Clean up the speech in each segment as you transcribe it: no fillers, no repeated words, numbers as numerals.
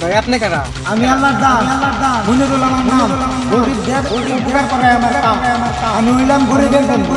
ভাই আপনি কারা? আমি আল্লাহর দান মুনিরুল আমার নাম গরিবদের উপকার করে আমার কাম আমি হইলাম গরিবের বন্ধু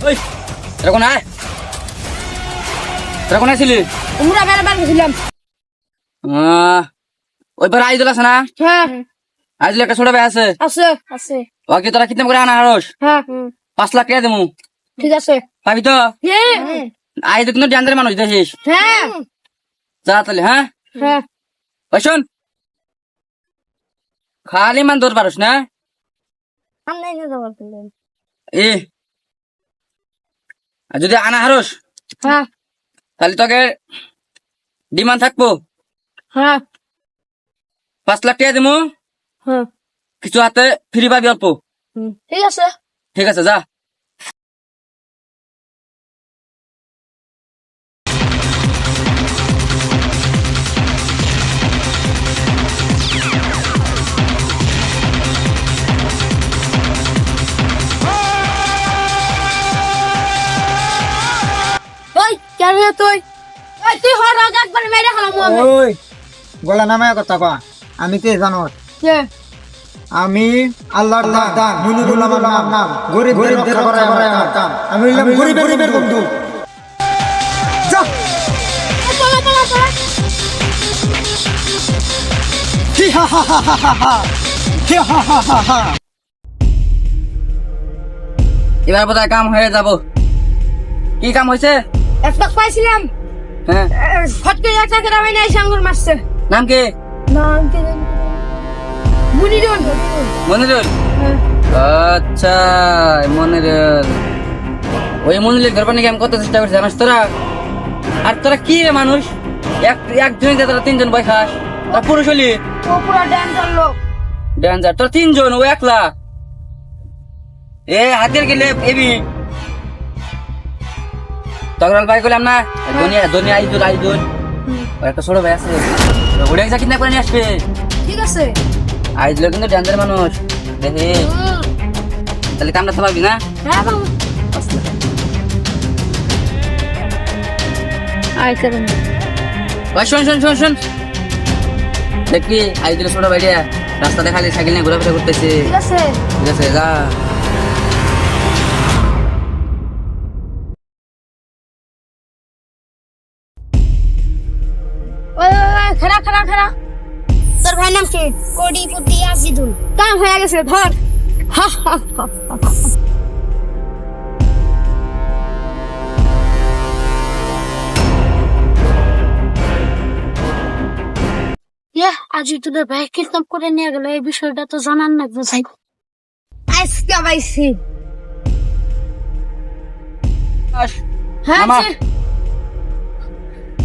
ওই এরকম আয় এরকম আছিলি আমরা বেড়াবার গেছিলাম। ওইবার আইদুল আছে না? হ্যাঁ আইদুল একটা ছোট ভাই আছে আছে আছে। ওকে তোরা কিতাম করে আনা হারস হ্যাঁ 5 লাখ টাকা দেবো ঠিক আছে। পাবি তো? হ্যাঁ আইদুল কিন্তু ড্যান্সের মানুষ দেখিস হ্যাঁ যা তাহলে। হ্যাঁ হ্যাঁ ওই শোন খালি মান দৌড় পারস না আমরা এনে দেবো বললেন। এ আর যদি আনা হারস হ্যাঁ তাহলে তোকে ডিমান্ড থাকবো হ্যাঁ 5 লাখ টাকা দেবো, হ্যাঁ কিছু হাতে ফ্রি পাবি অল্প। ঠিক আছে। ঠিক আছে যা। ওই কেন তুই ওই তুই হর রাগ একবার মেরে হলাম আমি। ওই গলা নামায় কথা কয় আমি কে জানো? আমি আল্লাহর দান মুনিরুল আমার নাম গরিবদের রক্ষা করে আমার কাম আমি হইলাম গরিবের বন্ধু যা চলো চলো চলো। হি হা হা হা হা হা হা হি হা হা হা হা এবার বোধহয় কাম হয়ে যাব। কি কাম হয়েছে? একটা পাইছিলাম হ্যাঁ ফটকে একটা গ্রামে নাই সাঙ্গুর মারছে। নাম কি? নাম কি জানি? মুনিরুল। মনিরুল। আচ্ছা মনিরুল, ওই মনিরুল ঘর পানি আমি কত চেষ্টা করছি জানাস তোরা? আর তোরা কি রে মানুষ, একজনই তোরা 3 জন বই খাস, তোরা পুরুষ হলি ও পুরো ড্যান্সার লোক। ড্যান্সার, তোরা 3 জন ও একলা। এ হাতের গেলে এবি তগরাল ভাই কইলাম না, দুনিয়া আইদুল ওর একটা ছোট ভাই আছে, ওটা যা কিনা করে নিয়ে আসবে। ঠিক আছে। আইদুল কিন্তু ড্যান্সার মানুষ দেখে, তাহলে কামটা থামাবি না? হ্যাঁ বাবু আয় করুন। ওই শোন শোন শোন শোন, দেখবি আইদুল ছোট ভাইটা রাস্তাতে খালি সাইকেল নিয়ে ঘোরাফেরা করতেছে। ঠিক আছে। ঠিক আছে যা। ওই খারা খারা খারা, তোর ভাই নাম কি? কোটিপতি আজিদুল। কাম হয়ে গেছে ধর। হা হা হা হা। আজিদুলের ভাই কিরকম করে নিয়ে গেল এই বিষয়টা তো জানার না ভাই। আজকে পাইছি। হ্যাঁ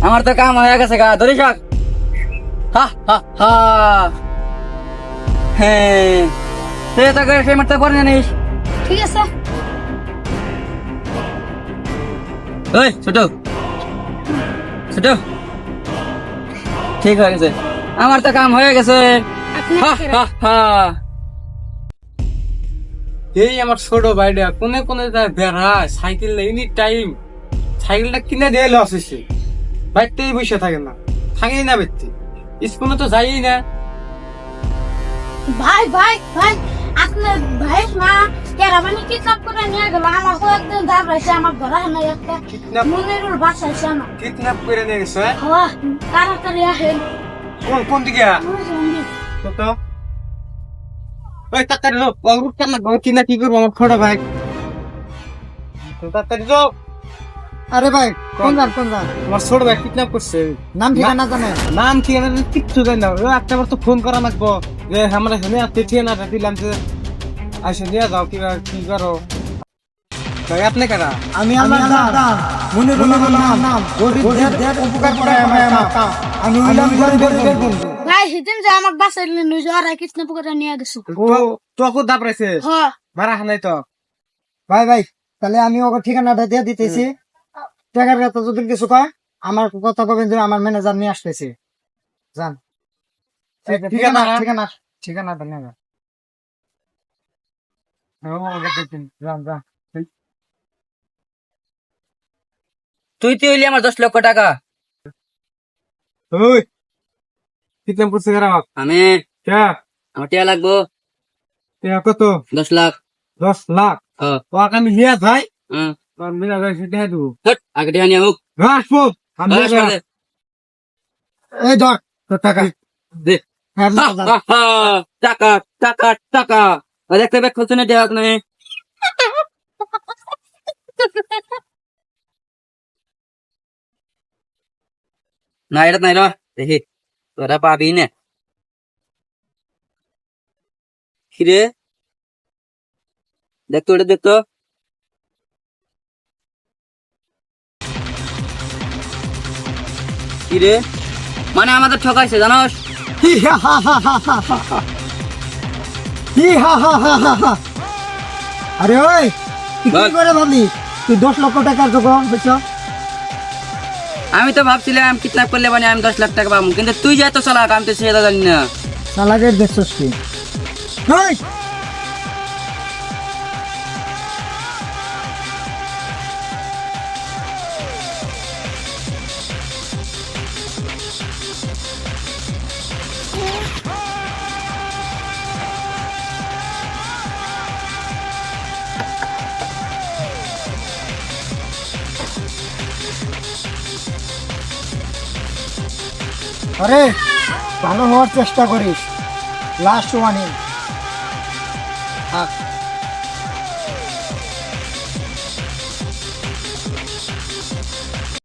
আমার তো কাম হয়ে গেছে গা, ধরিস হা হা হা। হ্যাঁ তুই তো করে সেই মারতে পারি জানিস। ঠিক আছে। ওই ছোট ছোট, ঠিক হয়ে গেছে, আমার তো কাম হয়ে গেছে। আপনি হা হা হা। এই আমার ছোট ভাইটা কোনে কোনে যায় বেড়ায় সাইকেল এনি টাইম, সাইকেলটা কিনে দিয়ে লস হয়েছে, বাইকটাই বসে থাকে না, থাকেই না ব্যক্তি, স্কুলে তো যাই না। ভাই ভাই ভাই আপনার ভাই না কেরাবানি কিডন্যাপ করে নিয়ে গেল। আমার কয়েকদিন দাবড়াইছে আমার ঘরে না একটা কিডন্যাপ মুনিরুল বাসাইছে আমার। কিডন্যাপ করে নিয়ে গেছে? হ্যাঁ তাড়াতাড়ি আসেন। কোন দিকে? তো ওই তাড়াতাড়ি যাও, অগ্রুপটা না ঘর কিনা কি করবো আমার ছোট ভাই, তাড়াতাড়ি যাও। আরে ভাই কোন যান আমার ছোট ভাই কিডন্যাপ করছে। নাম ঠিকানা জানেন? নাম ঠিকানা কিচ্ছু জানি না। ও একটা বার তো ফোন করা লাগবো যে আমরা এখানে আসতে ঠিকানাটা দিলাম যে আসে নিয়ে যাও কি করো। ভাই আপনি কারা? আমি আল্লাহর দান মনিরুল নাম গরিবদের উপকার করে আমি হইলাম গরিবের বন্ধু। ভাই সেদিন যে আমার বাসায় নিয়ে যাওয়ার কৃষ্ণ পুকুরে নিয়ে গেছো। ও তোকে দাপড়াইছে হ্যাঁ মারা হানাই তো। ভাই তাহলে আমি ওকে ঠিকানাটা দিয়ে দিতেছি। টাকার কথা যদি কিছু কয় আমার কথা কবেন যে আমার ম্যানেজার নিয়ে আসতেছি। যান ঠিকানাটা নিয়ে যান। যান তুই হইলি আমার 10 লক্ষ টাকা। ওই কিডন্যাপ করছে কারা? আমি কে? আমার টিয়া লাগবো কত? 10 লাখ। 10 লাখ? হ্যাঁ। ও আমি লিয়া যাই হ্যাঁ। তোর মিলা যাই সেটা দেবো। হট, আগে টিয়া নিয়ে হোক। আসবো আমি লিয়া যাই। এই ধর তোর টাকা দে। হ্যাঁ, হা, যান। হা, হা, টাকা টাকা টাকা। আর একটা ব্যাগ খুলছে না দেওয়া নাই। না এটা নাই র, দেখি তোরা পাবি না। কিরে দেখতো এটা দেখতো। কিরে মানে আমাদের ঠকাইছে জানোস। হি হা হা হা হা হা হা হা। হি হা হা হা হা হা। আরে ওই তুই কি বল। করে ভাবলি তুই 10 লক্ষ টাকার যোগান বুঝছো? আমি তো ভাবছিলাম কিডন্যাপ করলে মানে আমি 10 লাখ টাকা পাবো, কিন্তু তুই যে এত চালাক আমি তো সেটা জানি না। সালাগের দেখছস কি? ওই আরে ভালো হওয়ার চেষ্টা করিস। Last warning.